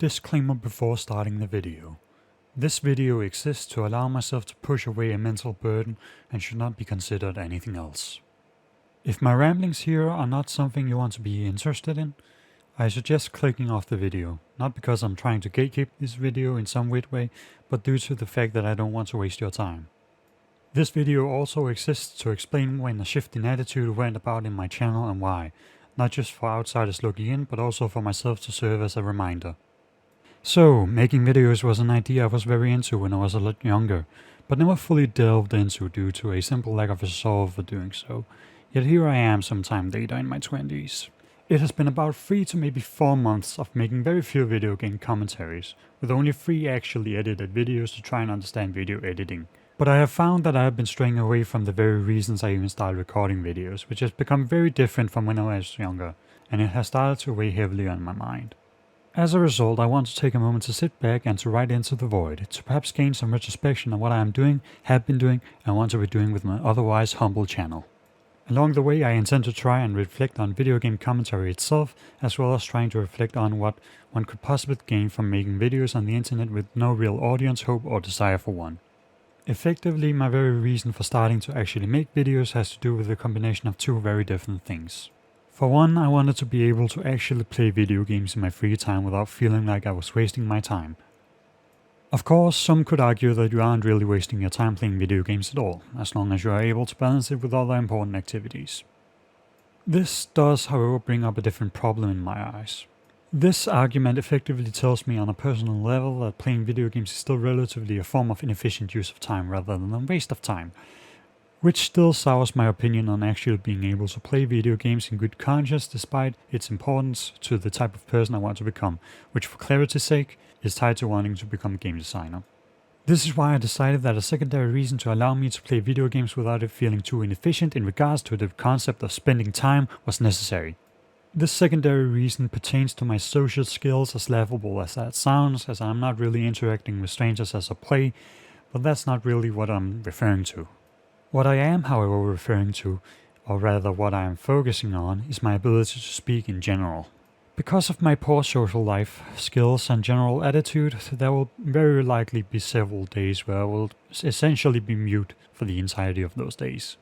Disclaimer before starting the video. This video exists to allow myself to push away a mental burden and should not be considered anything else. If my ramblings here are not something you want to be interested in, I suggest clicking off the video, not because I'm trying to gatekeep this video in some weird way, but due to the fact that I don't want to waste your time. This video also exists to explain when a shift in attitude went about in my channel and why, not just for outsiders looking in, but also for myself to serve as a reminder. So, making videos was an idea I was very into when I was a lot younger, but never fully delved into due to a simple lack of resolve for doing so. Yet here I am sometime later in my 20s. It has been about 3 to maybe 4 months of making very few video game commentaries, with only 3 actually edited videos to try and understand video editing. But I have found that I have been straying away from the very reasons I even started recording videos, which has become very different from when I was younger, and it has started to weigh heavily on my mind. As a result, I want to take a moment to sit back and to write into the void, to perhaps gain some retrospection on what I am doing, have been doing, and want to be doing with my otherwise humble channel. Along the way, I intend to try and reflect on video game commentary itself, as well as trying to reflect on what one could possibly gain from making videos on the internet with no real audience, hope, or desire for one. Effectively, my very reason for starting to actually make videos has to do with a combination of 2 very different things. For one, I wanted to be able to actually play video games in my free time without feeling like I was wasting my time. Of course, some could argue that you aren't really wasting your time playing video games at all, as long as you are able to balance it with other important activities. This does, however, bring up a different problem in my eyes. This argument effectively tells me on a personal level that playing video games is still relatively a form of inefficient use of time rather than a waste of time, which still sours my opinion on actually being able to play video games in good conscience despite its importance to the type of person I want to become, which for clarity's sake is tied to wanting to become a game designer. This is why I decided that a secondary reason to allow me to play video games without it feeling too inefficient in regards to the concept of spending time was necessary. This secondary reason pertains to my social skills, as laughable as that sounds, as I'm not really interacting with strangers as I play, but that's not really what I'm referring to. What I am, however, referring to, or rather what I am focusing on, is my ability to speak in general. Because of my poor social life, skills and general attitude, there will very likely be several days where I will essentially be mute for the entirety of those days.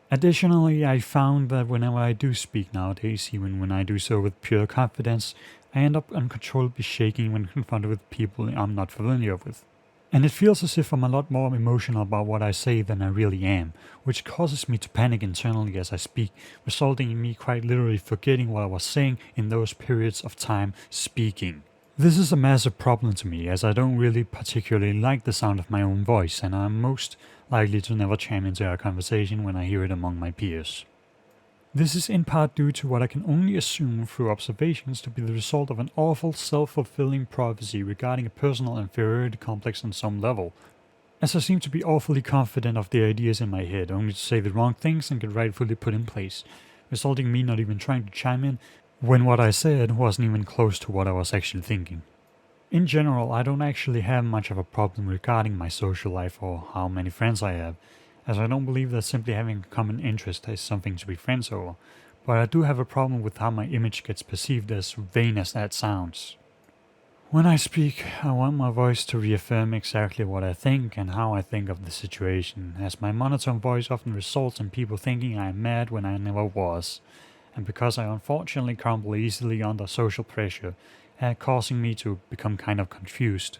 Additionally, I found that whenever I do speak nowadays, even when I do so with pure confidence, I end up uncontrollably shaking when confronted with people I'm not familiar with. And it feels as if I'm a lot more emotional about what I say than I really am, which causes me to panic internally as I speak, resulting in me quite literally forgetting what I was saying in those periods of time speaking. This is a massive problem to me, as I don't really particularly like the sound of my own voice, and I'm most likely to never chime into a conversation when I hear it among my peers. This is in part due to what I can only assume through observations to be the result of an awful self-fulfilling prophecy regarding a personal inferiority complex on some level, as I seem to be awfully confident of the ideas in my head, only to say the wrong things and get rightfully put in place, resulting in me not even trying to chime in when what I said wasn't even close to what I was actually thinking. In general, I don't actually have much of a problem regarding my social life or how many friends I have, as I don't believe that simply having a common interest is something to be friends over, but I do have a problem with how my image gets perceived, as vain as that sounds. When I speak, I want my voice to reaffirm exactly what I think and how I think of the situation, as my monotone voice often results in people thinking I am mad when I never was, and because I unfortunately crumble easily under social pressure, causing me to become kind of confused.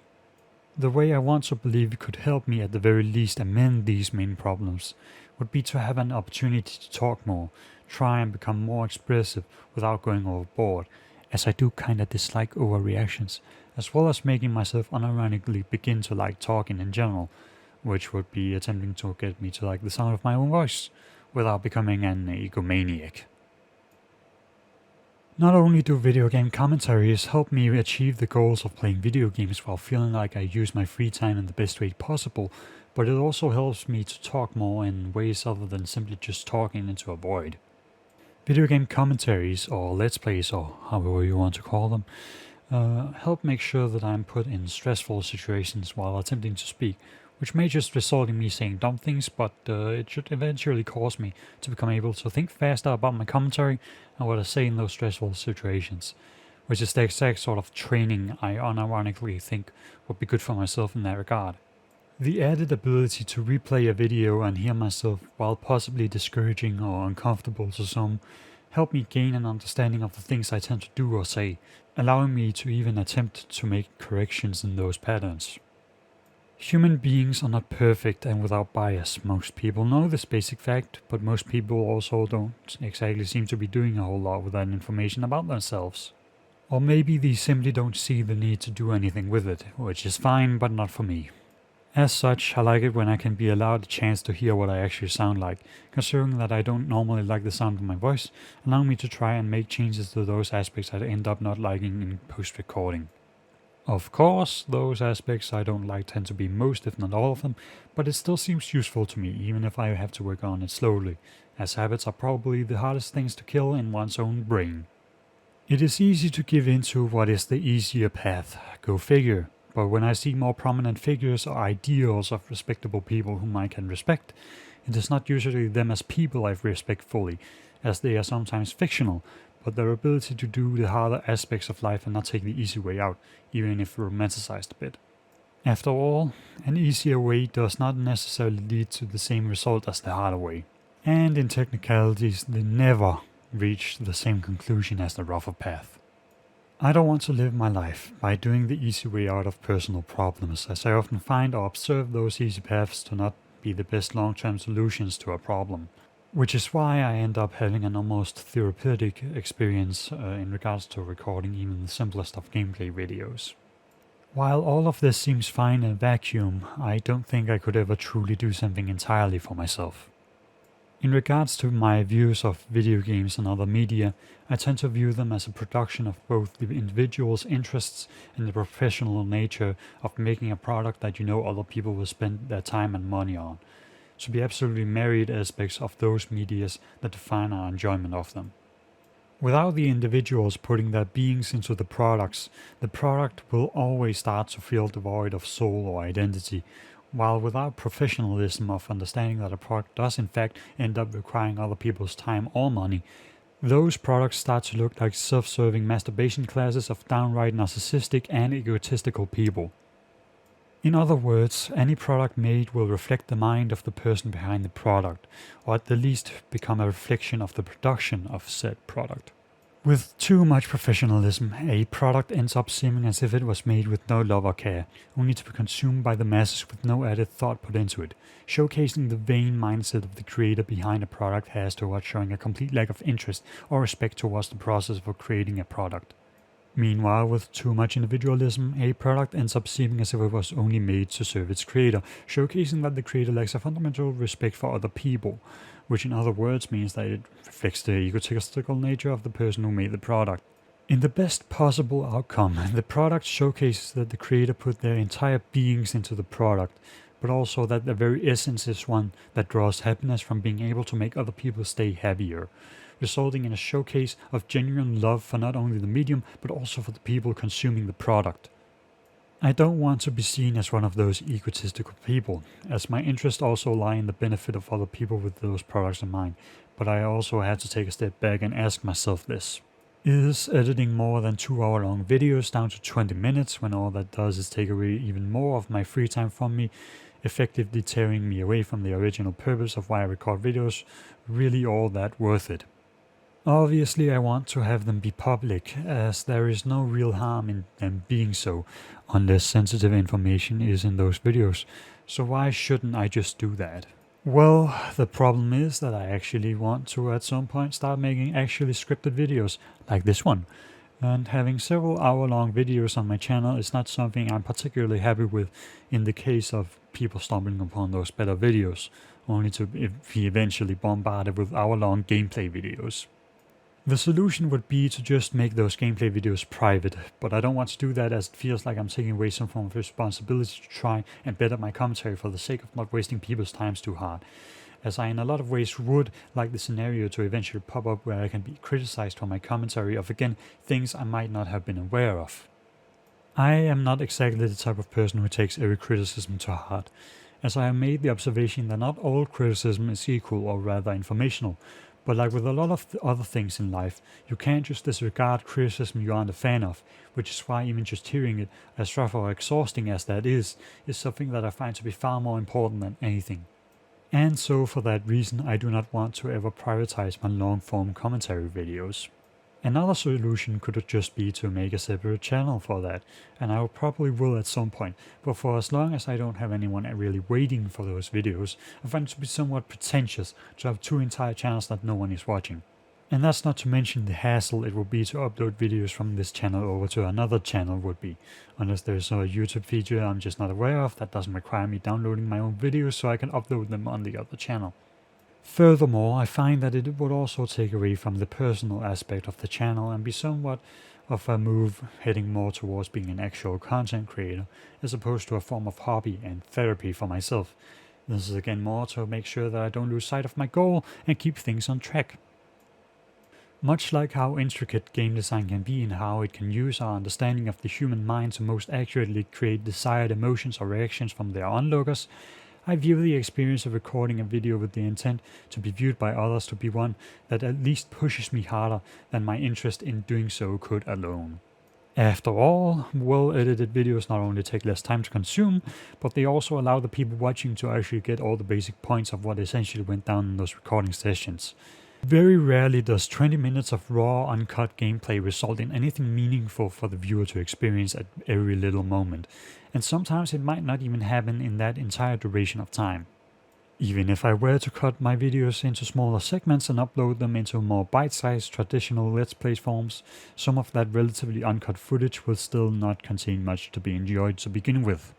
The way I want to believe it could help me at the very least amend these main problems would be to have an opportunity to talk more, try and become more expressive without going overboard, as I do kinda dislike overreactions, as well as making myself unironically begin to like talking in general, which would be attempting to get me to like the sound of my own voice, without becoming an egomaniac. Not only do video game commentaries help me achieve the goals of playing video games while feeling like I use my free time in the best way possible, but it also helps me to talk more in ways other than simply just talking into a void. Video game commentaries, or let's plays, or however you want to call them, help make sure that I'm put in stressful situations while attempting to speak, which may just result in me saying dumb things, but it should eventually cause me to become able to think faster about my commentary and what I say in those stressful situations, which is the exact sort of training I unironically think would be good for myself in that regard. The added ability to replay a video and hear myself, while possibly discouraging or uncomfortable to some, helped me gain an understanding of the things I tend to do or say, allowing me to even attempt to make corrections in those patterns. Human beings are not perfect and without bias. Most people know this basic fact, but most people also don't exactly seem to be doing a whole lot with that information about themselves. Or maybe they simply don't see the need to do anything with it, which is fine, but not for me. As such, I like it when I can be allowed a chance to hear what I actually sound like, considering that I don't normally like the sound of my voice, allowing me to try and make changes to those aspects I end up not liking in post-recording. Of course, those aspects I don't like tend to be most, if not all of them, but it still seems useful to me, even if I have to work on it slowly, as habits are probably the hardest things to kill in one's own brain. It is easy to give in to what is the easier path, go figure. But when I see more prominent figures or ideals of respectable people whom I can respect, it is not usually them as people I respect fully, as they are sometimes fictional, but their ability to do the harder aspects of life and not take the easy way out, even if romanticized a bit. After all, an easier way does not necessarily lead to the same result as the harder way. And in technicalities, they never reach the same conclusion as the rougher path. I don't want to live my life by doing the easy way out of personal problems, as I often find or observe those easy paths to not be the best long-term solutions to a problem. Which is why I end up having an almost therapeutic experience in regards to recording even the simplest of gameplay videos. While all of this seems fine in a vacuum, I don't think I could ever truly do something entirely for myself. In regards to my views of video games and other media, I tend to view them as a production of both the individual's interests and the professional nature of making a product that you know other people will spend their time and money on, to be absolutely myriad aspects of those medias that define our enjoyment of them. Without the individuals putting their beings into the products, the product will always start to feel devoid of soul or identity, while without professionalism of understanding that a product does in fact end up requiring other people's time or money, those products start to look like self-serving masturbation classes of downright narcissistic and egotistical people. In other words, any product made will reflect the mind of the person behind the product, or at the least become a reflection of the production of said product. With too much professionalism, a product ends up seeming as if it was made with no love or care, only to be consumed by the masses with no added thought put into it, showcasing the vain mindset of the creator behind a product has towards showing a complete lack of interest or respect towards the process of creating a product. Meanwhile, with too much individualism, a product ends up seeming as if it was only made to serve its creator, showcasing that the creator lacks a fundamental respect for other people, which in other words means that it reflects the egotistical nature of the person who made the product. In the best possible outcome, the product showcases that the creator put their entire beings into the product, but also that the very essence is one that draws happiness from being able to make other people stay happier, resulting in a showcase of genuine love for not only the medium, but also for the people consuming the product. I don't want to be seen as one of those egotistical people, as my interests also lie in the benefit of other people with those products in mind, but I also had to take a step back and ask myself this. Is editing more than 2-hour-long videos down to 20 minutes when all that does is take away even more of my free time from me, effectively tearing me away from the original purpose of why I record videos, really all that worth it? Obviously, I want to have them be public, as there is no real harm in them being so, unless sensitive information is in those videos, so why shouldn't I just do that? Well, the problem is that I actually want to at some point start making actually scripted videos, like this one, and having several hour-long videos on my channel is not something I'm particularly happy with in the case of people stumbling upon those better videos, only to be eventually bombarded with hour-long gameplay videos. The solution would be to just make those gameplay videos private, but I don't want to do that as it feels like I'm taking away some form of responsibility to try and better my commentary for the sake of not wasting people's times too hard, as I in a lot of ways would like the scenario to eventually pop up where I can be criticized for my commentary of again things I might not have been aware of. I am not exactly the type of person who takes every criticism to heart, as I have made the observation that not all criticism is equal or rather informational, But like with a lot of other things in life, you can't just disregard criticism you aren't a fan of, which is why even just hearing it, as rough or exhausting as that is something that I find to be far more important than anything. And so for that reason, I do not want to ever prioritize my long-form commentary videos. Another solution could just be to make a separate channel for that, and I probably will at some point, but for as long as I don't have anyone really waiting for those videos, I find it to be somewhat pretentious to have 2 entire channels that no one is watching. And that's not to mention the hassle it would be to upload videos from this channel over to another channel would be, unless there's a YouTube feature I'm just not aware of that doesn't require me downloading my own videos so I can upload them on the other channel. Furthermore, I find that it would also take away from the personal aspect of the channel and be somewhat of a move heading more towards being an actual content creator, as opposed to a form of hobby and therapy for myself. This is again more to make sure that I don't lose sight of my goal and keep things on track. Much like how intricate game design can be and how it can use our understanding of the human mind to most accurately create desired emotions or reactions from their onlookers, I view the experience of recording a video with the intent to be viewed by others to be one that at least pushes me harder than my interest in doing so could alone. After all, well-edited videos not only take less time to consume, but they also allow the people watching to actually get all the basic points of what essentially went down in those recording sessions. Very rarely does 20 minutes of raw, uncut gameplay result in anything meaningful for the viewer to experience at every little moment, and sometimes it might not even happen in that entire duration of time. Even if I were to cut my videos into smaller segments and upload them into more bite-sized traditional Let's Play forms, some of that relatively uncut footage will still not contain much to be enjoyed to begin with.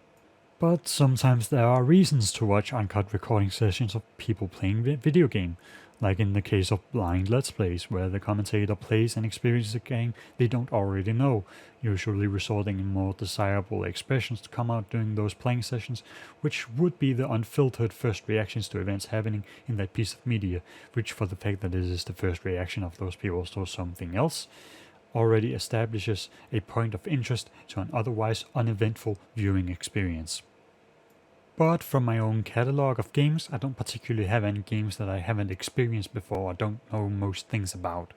But sometimes there are reasons to watch uncut recording sessions of people playing video game, like in the case of blind Let's Plays, where the commentator plays and experiences a game they don't already know, usually resulting in more desirable expressions to come out during those playing sessions, which would be the unfiltered first reactions to events happening in that piece of media, which for the fact that it is the first reaction of those people to something else, already establishes a point of interest to an otherwise uneventful viewing experience. But from my own catalog of games, I don't particularly have any games that I haven't experienced before or don't know most things about.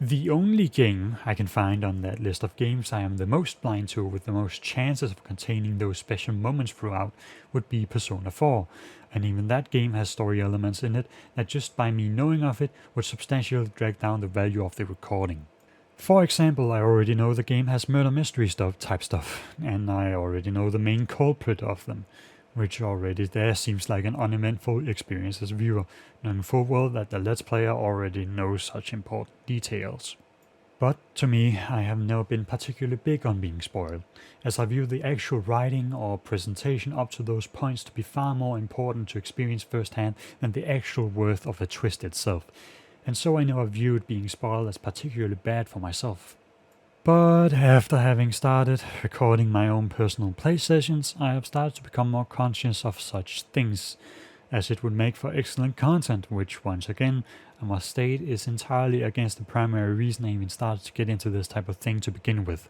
The only game I can find on that list of games I am the most blind to with the most chances of containing those special moments throughout would be Persona 4, and even that game has story elements in it that just by me knowing of it would substantially drag down the value of the recording. For example, I already know the game has murder mystery type stuff, and I already know the main culprit of them, which already there seems like an uneventful experience as a viewer, knowing full well that the Let's Player already knows such important details. But to me, I have never been particularly big on being spoiled, as I view the actual writing or presentation up to those points to be far more important to experience firsthand than the actual worth of a twist itself, and so I never viewed being spoiled as particularly bad for myself. But after having started recording my own personal play sessions, I have started to become more conscious of such things, as it would make for excellent content, which once again, I must state, is entirely against the primary reason I even started to get into this type of thing to begin with.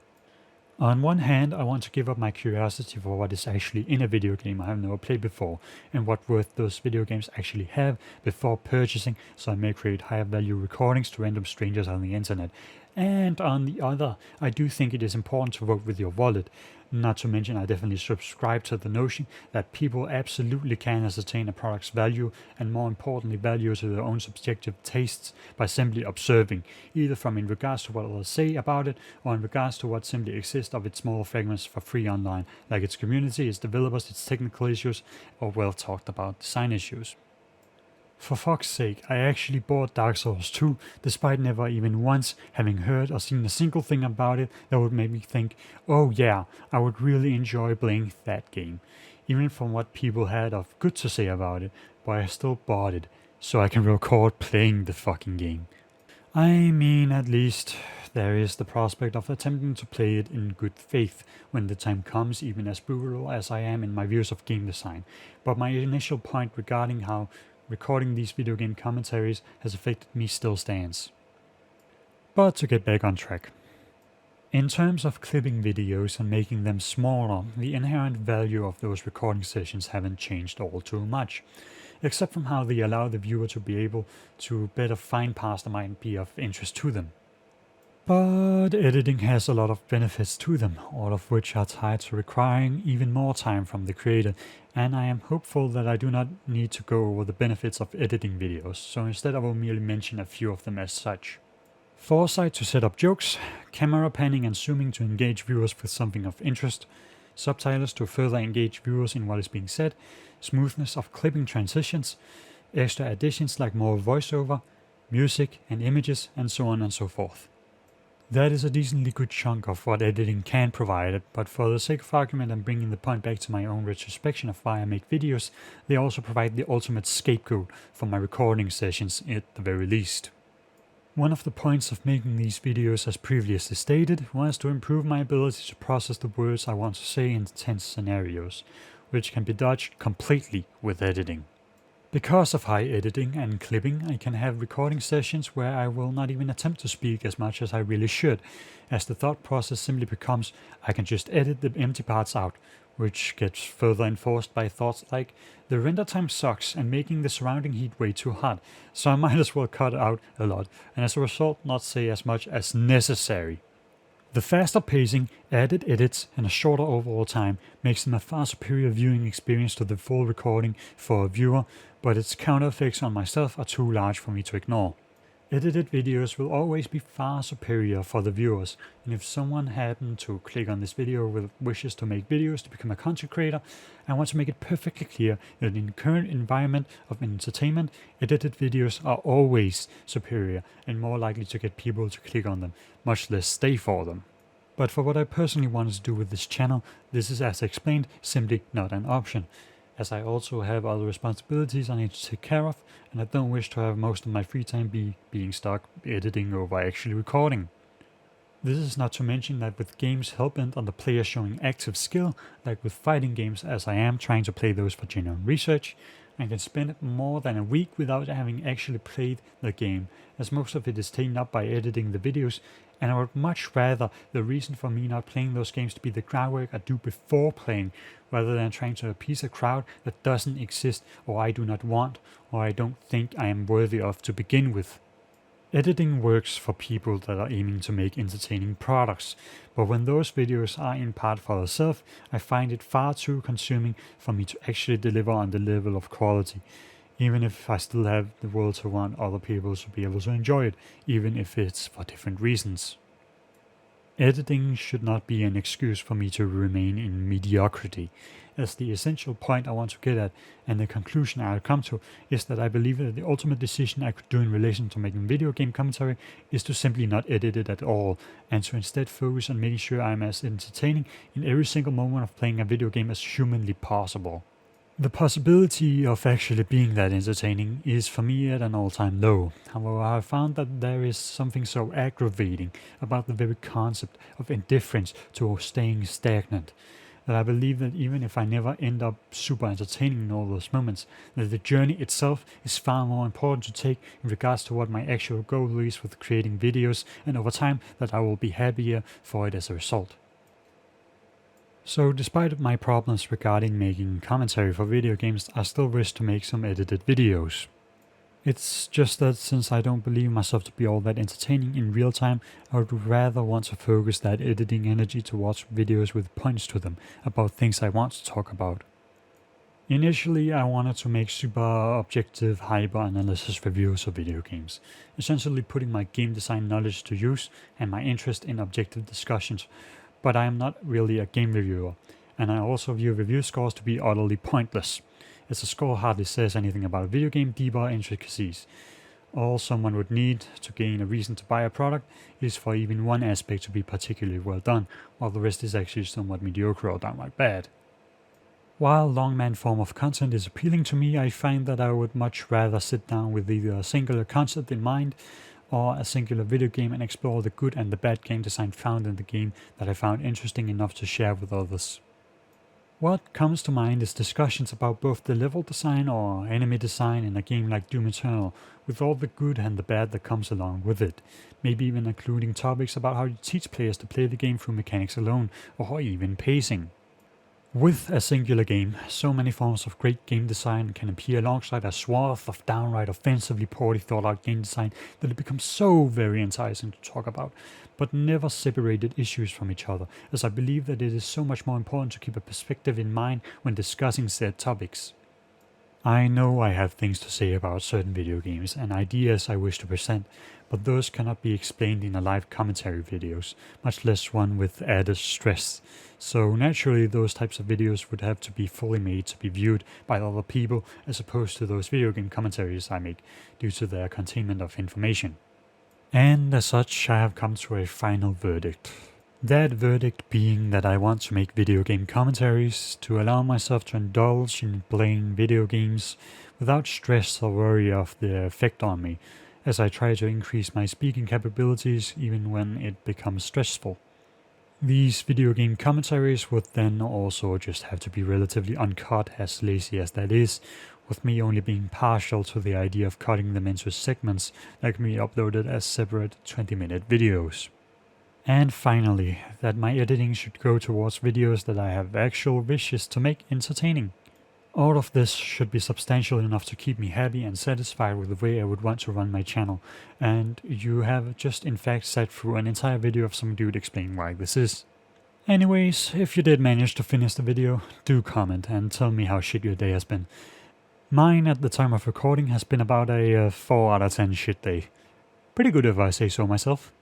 On one hand, I want to give up my curiosity for what is actually in a video game I have never played before, and what worth those video games actually have before purchasing, so I may create higher value recordings to random strangers on the internet. And on the other, I do think it is important to vote with your wallet. Not to mention, I definitely subscribe to the notion that people absolutely can ascertain a product's value, and more importantly value to their own subjective tastes, by simply observing, either from in regards to what others say about it, or in regards to what simply exists of its small fragments for free online, like its community, its developers, its technical issues, or well talked about design issues. For fuck's sake, I actually bought Dark Souls 2, despite never even once having heard or seen a single thing about it that would make me think, oh yeah, I would really enjoy playing that game, even from what people had of good to say about it, but I still bought it, so I can record playing the fucking game. I mean, at least there is the prospect of attempting to play it in good faith when the time comes, even as brutal as I am in my views of game design, but my initial point regarding how recording these video game commentaries has affected me still stands. But to get back on track. In terms of clipping videos and making them smaller, the inherent value of those recording sessions haven't changed all too much. except from how they allow the viewer to be able to better find parts that might be of interest to them. But editing has a lot of benefits to them, all of which are tied to requiring even more time from the creator, and I am hopeful that I do not need to go over the benefits of editing videos, so instead I will merely mention a few of them as such. Foresight to set up jokes, camera panning and zooming to engage viewers with something of interest, subtitles to further engage viewers in what is being said, smoothness of clipping transitions, extra additions like more voiceover, music and images, and so on and so forth. That is a decently good chunk of what editing can provide, but for the sake of argument and bringing the point back to my own retrospection of why I make videos, they also provide the ultimate scapegoat for my recording sessions at the very least. One of the points of making these videos, as previously stated, was to improve my ability to process the words I want to say in tense scenarios, which can be dodged completely with editing. Because of high editing and clipping, I can have recording sessions where I will not even attempt to speak as much as I really should, as the thought process simply becomes I can just edit the empty parts out, which gets further enforced by thoughts like the render time sucks and making the surrounding heat way too hot, so I might as well cut out a lot and as a result not say as much as necessary. The faster pacing, added edits, and a shorter overall time makes them a far superior viewing experience to the full recording for a viewer, but its counter effects on myself are too large for me to ignore. Edited videos will always be far superior for the viewers, and if someone happened to click on this video with wishes to make videos to become a content creator, I want to make it perfectly clear that in the current environment of entertainment, edited videos are always superior and more likely to get people to click on them, much less stay for them. But for what I personally wanted to do with this channel, this is, as explained, simply not an option, as I also have other responsibilities I need to take care of, and I don't wish to have most of my free time being stuck editing over actually recording. This is not to mention that with games hell-bent on the player showing active skill, like with fighting games as I am trying to play those for genuine research, I can spend more than a week without having actually played the game, as most of it is taken up by editing the videos, and I would much rather the reason for me not playing those games to be the groundwork I do before playing, rather than trying to appease a crowd that doesn't exist or I do not want or I don't think I am worthy of to begin with. Editing works for people that are aiming to make entertaining products, but when those videos are in part for the self, I find it far too consuming for me to actually deliver on the level of quality, even if I still have the will to want other people to be able to enjoy it, even if it's for different reasons. Editing should not be an excuse for me to remain in mediocrity, as the essential point I want to get at, and the conclusion I'll come to, is that I believe that the ultimate decision I could do in relation to making video game commentary is to simply not edit it at all, and to instead focus on making sure I'm as entertaining in every single moment of playing a video game as humanly possible. The possibility of actually being that entertaining is for me at an all-time low. However, I have found that there is something so aggravating about the very concept of indifference to staying stagnant, that I believe that even if I never end up super entertaining in all those moments, that the journey itself is far more important to take in regards to what my actual goal is with creating videos, and over time that I will be happier for it as a result. So despite my problems regarding making commentary for video games, I still wish to make some edited videos. It's just that since I don't believe myself to be all that entertaining in real time, I would rather want to focus that editing energy towards videos with points to them, about things I want to talk about. Initially, I wanted to make super objective hyper analysis reviews of video games, essentially putting my game design knowledge to use and my interest in objective discussions. But I am not really a game reviewer, and I also view review scores to be utterly pointless, as a score hardly says anything about a video game deeper intricacies. All someone would need to gain a reason to buy a product is for even one aspect to be particularly well done, while the rest is actually somewhat mediocre or downright bad. While long-man form of content is appealing to me, I find that I would much rather sit down with either a singular concept in mind or a singular video game and explore the good and the bad game design found in the game that I found interesting enough to share with others. What comes to mind is discussions about both the level design or enemy design in a game like Doom Eternal, with all the good and the bad that comes along with it, maybe even including topics about how you teach players to play the game through mechanics alone, or even pacing. With a singular game, so many forms of great game design can appear alongside a swath of downright offensively poorly thought out game design that it becomes so very enticing to talk about, but never separated issues from each other, as I believe that it is so much more important to keep a perspective in mind when discussing said topics. I know I have things to say about certain video games and ideas I wish to present, but those cannot be explained in a live commentary videos, much less one with added stress. So naturally those types of videos would have to be fully made to be viewed by other people as opposed to those video game commentaries I make due to their containment of information. And as such, I have come to a final verdict. That verdict being that I want to make video game commentaries to allow myself to indulge in playing video games without stress or worry of their effect on me, as I try to increase my speaking capabilities even when it becomes stressful. These video game commentaries would then also just have to be relatively uncut, as lazy as that is, with me only being partial to the idea of cutting them into segments that can be uploaded as separate 20-minute videos. And finally, that my editing should go towards videos that I have actual wishes to make entertaining. All of this should be substantial enough to keep me happy and satisfied with the way I would want to run my channel, and you have just in fact sat through an entire video of some dude explaining why this is. Anyways, if you did manage to finish the video, do comment and tell me how shit your day has been. Mine at the time of recording has been about a 4 out of 10 shit day. Pretty good if I say so myself.